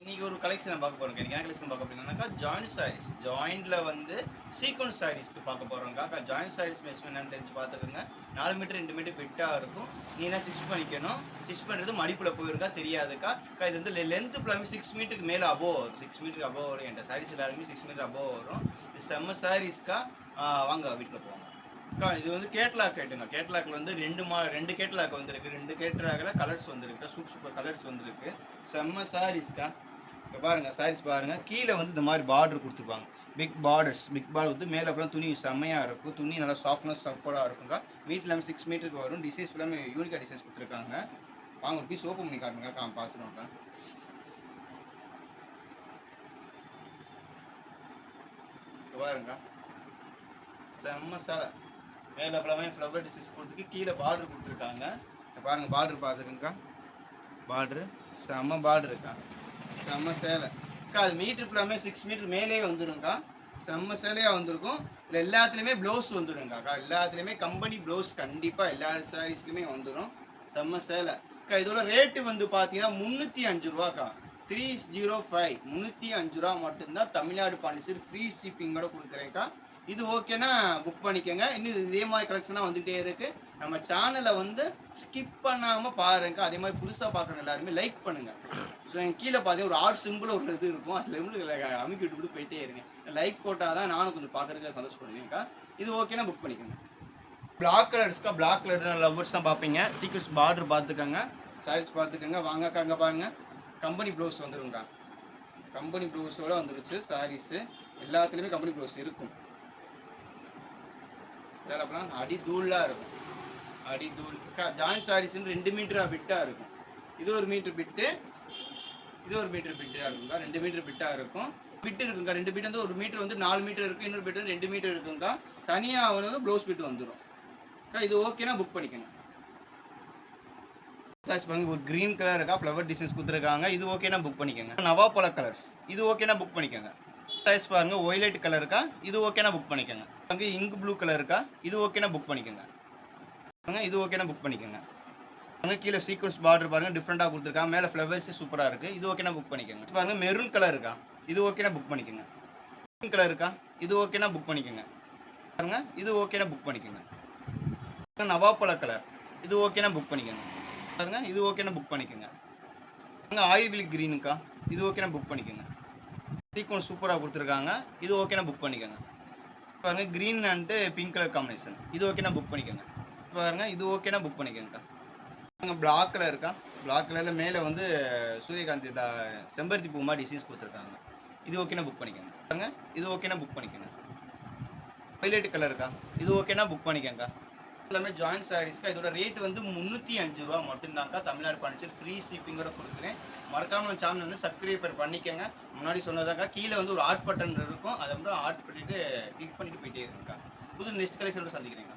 இன்னைக்கு ஒரு கலெக்ஷன் பார்க்க போறோம். இன்னைக்கு என்ன கலெக்ஷன் பார்க்க போறீங்கன்னாக்கா, ஜாயிண்ட் சாரீஸ். ஜாயிண்ட்ல வந்து சீக்வென்ஸ் சாரீஸ்க்கு பார்க்க போறோம்க்கா. ஜாயிண்ட் சாரீஸ் மெஷர்மென்ட் என்னன்னு தெரிஞ்சு பார்த்துக்கோங்க. 4 மீட்டர் 2 மீட்டர் பிட்டா இருக்கும். நீ தான் ஸ்டிச் பண்ணிக்கணும். ஸ்டிச் பண்றது மடிப்புல போயிருக்கா தெரியாதுக்கா. இது வந்து லென்த் ஃபுல்லாமே 6 மீட்டருக்கு மேல அபோவ் வரும். 6 மீட்டருக்கு அபோவ் வரும். என்கிட்ட சாரீஸ் எல்லாருமே 6 மீட்டர் அபோவ் வரும். இது செம்ம சாரீஸ்க்கா. வாங்க வீட்டுல போவோம். இது வந்து கேட்லாக் ஐட்டங்க. கேட்லாக்ல வந்து 2 கேட்லாக் வந்திருக்கு. 2 கேட்லாக்ல கலர்ஸ் வந்திருக்கு. சூப்பர் கலர்ஸ் வந்திருக்கு. செம்ம சாரீஸ்க்கா. பாருங்க சாரீஸ் பாருங்க. கீழே வந்து இந்த மாதிரி பார்டர் கொடுத்துருப்பாங்க. பிக் பார்டர் வந்து மேலே அப்புறம் துணி செம்மையாக இருக்கும். துணி நல்லா சாஃப்ட்னஸ் சப்போர்ட்டாக இருக்குங்க. மீட் எல்லாமே 6 மீட்டருக்கு வரும். டிசைன்ஸ் எல்லாமே யூனிக்காக டிசைன்ஸ் கொடுத்துருக்காங்க. வாங்க ஒரு பீஸ் ஓப்பன் பண்ணி காட்டுங்க. பார்த்துருவோங்க. பாருங்க செம்ம சேலை. மேலே எல்லாமே ஃப்ளவர் டிசைன்ஸ் கொடுத்துருக்கு. கீழே பார்டர் கொடுத்துருக்காங்க. பாருங்க பார்டர் பார்த்துருக்குங்கக்கா. பார்டரு செம்ம பார்டர் இருக்கா. செம்ம சேலை அது மீட்டர் ஃபுல்லாமே 6 மீட்டர் மேலே வந்துருங்கக்கா. செம்ம சேலையாக வந்திருக்கும். இல்லை எல்லாத்துலேயுமே ப்ளவுஸ் வந்துருங்கக்கா. எல்லாத்துலேயுமே கம்பெனி ப்ளவுஸ் கண்டிப்பாக எல்லா சாரீஸ்லையுமே வந்துடும். செம்ம சேலை இதோட ரேட்டு வந்து பார்த்தீங்கன்னா 305 ரூபாக்கா. 305 305 ரூபா மட்டும்தான். தமிழ்நாடு பாண்டிச்சேரி ஃப்ரீ ஷிப்பிங்கோட கொடுக்குறேன்க்கா. இது ஓகேனா புக் பண்ணிக்கோங்க. இன்னும் இதே மாதிரி கலெக்ஷனாக வந்துகிட்டே இருக்குது. நம்ம சேனலை வந்து ஸ்கிப் பண்ணாமல் பாருங்க. அதே மாதிரி புதுசாக பார்க்குறவங்க எல்லாருமே லைக் பண்ணுங்கள். ஸோ எங்கள் கீழே பார்த்தீங்கன்னா ஒரு ஆர்ட் சிம்பிள் ஒரு இது இருக்கும். அதில் இருந்து அமைக்கி விட்டு போயிட்டே இருங்க. லைக் போட்டால் தான் நானும் கொஞ்சம் பார்க்குறதுக்கு சந்தோஷப்படுவேன்க்கா. இது ஓகேனா புக் பண்ணிக்கோங்க. பிளாக் கலர்ஸ்க்கா. பிளாக் கலர் லவ்வர்ஸ் தான் பார்ப்பீங்க. சீக்கிரம் பார்டர் பார்த்துக்கோங்க. சாரீஸ் பார்த்துக்கோங்க. வாங்கக்கா அங்கே பாருங்கள். கம்பெனி ப்ளவுஸ் வந்துருங்கக்கா. கம்பெனி ப்ளவுஸோடு வந்துருச்சு சாரீஸு. எல்லாத்துலேயுமே கம்பெனி ப்ளவுஸ் இருக்கும். சேலப்பெல்லாம் அடி தூளாக இருக்கும். அடி தூள் ஜாயிண்ட் சாரீஸ்ன்னு 2 மீட்டராக பிட்டாக இருக்கும். இது ஒரு மீட்டர் பிட்டு, இது ஒரு மீட்டர் பிட்டாக இருக்குங்கக்கா. 2 மீட்டர் பிட்டாக இருக்கும். பிட்டு இருக்குங்கக்கா. 2 பிட்டு வந்து ஒரு மீட்டர் வந்து 4 மீட்டர் இருக்குது. இன்னொரு பிட்டு வந்து 2 மீட்டர் இருக்குங்கக்கா. தனியாக வந்து ப்ளவுஸ் பிட்டு வந்துடும். இது ஓகேனா புக் பண்ணிக்கோங்க. சார்ஜ் பண்ணி ஒரு க்ரீன் கலர் இருக்கா. ஃப்ளவர் டிசைன்ஸ் கொடுத்துருக்காங்க. இது ஓகேனா புக் பண்ணிக்கோங்க. நவாப்பழ கலர்ஸ். இது ஓகேனா புக் பண்ணிக்கோங்க. சைஸ் பாருங்க. ஒய்லைட் கலர் இருக்கா. இது ஓகேனா புக் பண்ணிக்கோங்க. அங்கே இங்க் ப்ளூ கலர் இருக்கா. இது ஓகேனா புக் பண்ணிக்கோங்க. இது ஓகேனா புக் பண்ணிக்கோங்க. அங்கே கீழே சீக்வன்ஸ் பார்டர் பாருங்க. டிஃப்ரெண்டாக கொடுத்துருக்காங்க. மேலே ஃப்ளவர்ஸ் சூப்பராக இருக்குது. இது ஓகேனா புக் பண்ணிக்கோங்க. பாருங்க மெரூன் கலர் இருக்கா. இது ஓகேனா புக் பண்ணிக்கோங்க. க்ரீன் கலர் இருக்கா. இது ஓகேனா புக் பண்ணிக்கோங்க. பாருங்க இது ஓகேனா புக் பண்ணிக்கோங்க. நவாப்பழ கலர். இது ஓகேனா புக் பண்ணிக்கோங்க. பாருங்க இது ஓகேனா புக் பண்ணிக்கோங்க. அங்கே ஆயில் வில் க்ரீனுக்கா. இது ஓகேனா புக் பண்ணிக்கோங்க. சீக்வன்ஸ் சூப்பராக கொடுத்துருக்காங்க. இது ஓகேனா புக் பண்ணிக்கோங்க. பாருங்க green and pink colour combination. இது ஓகேனா புக் பண்ணிக்கோங்க. பாருங்க இது ஓகேனா புக் பண்ணிக்கோங்க. அங்கே பிளாக் கலர் இருக்கா. பிளாக் கலரில் மேலே வந்து சூரியகாந்தி செம்பருத்தி பூ மாதிரி டிசைன்ஸ் கொடுத்துருக்காங்க. இது ஓகேனா புக் பண்ணிக்கோங்க. பாருங்க இது ஓகேனா புக் பண்ணிக்கோங்க. ஹைலைட் கலர் இருக்கா. இது ஓகேனா புக் பண்ணிக்கோங்க. எல்லாமே ஜாயிண்ட் சாரீஸ்க்கா. இதோட ரேட் வந்து 305 ரூபா மட்டும்தான்க்கா. தமிழ்நாடு பாண்டிச்சேரி ஃப்ரீ ஷிப்பிங்கோட கொடுக்குறேன். மறக்காம நம்ம சேனல் வந்து சப்ஸ்கிரைப் பண்ணிக்கோங்க. முன்னாடி சொன்னதாக்கா கீழே வந்து ஒரு ஆர்ட் பட்டன் இருக்கும். அதை வந்து ஆர்ட் பண்ணிட்டு கிளிக் பண்ணிட்டு போயிட்டே இருக்குங்கக்கா. புது நெக்ஸ்ட் கலெக்ஷனோட சந்திக்கிறேங்க.